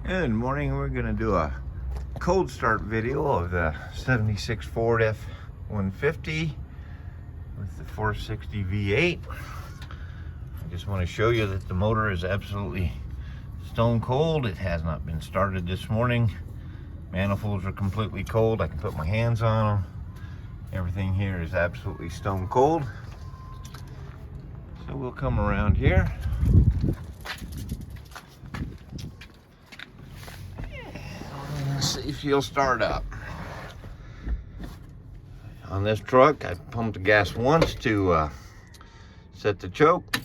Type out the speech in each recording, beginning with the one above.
Good morning. We're going to do a cold start video of the 76 Ford F150 with the 460 V8. I just want to show you that the motor is absolutely stone cold. It has not been started this morning. Manifolds are completely cold. I can put my hands on them. Everything here is absolutely stone cold. So we'll come around here. See if he'll start up. On this truck, I pumped the gas once to set the choke.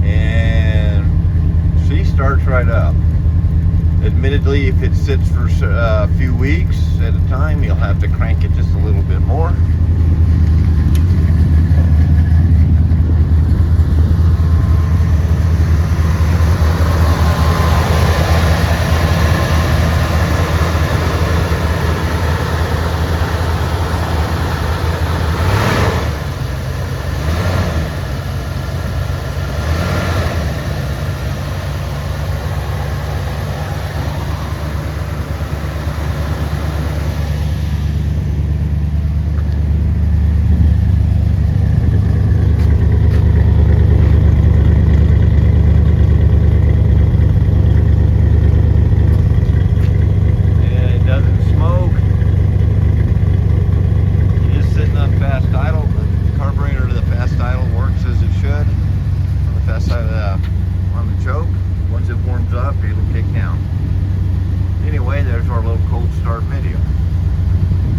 And she starts right up. Admittedly, if it sits for a few weeks at a time, you'll have to crank it just a little bit more.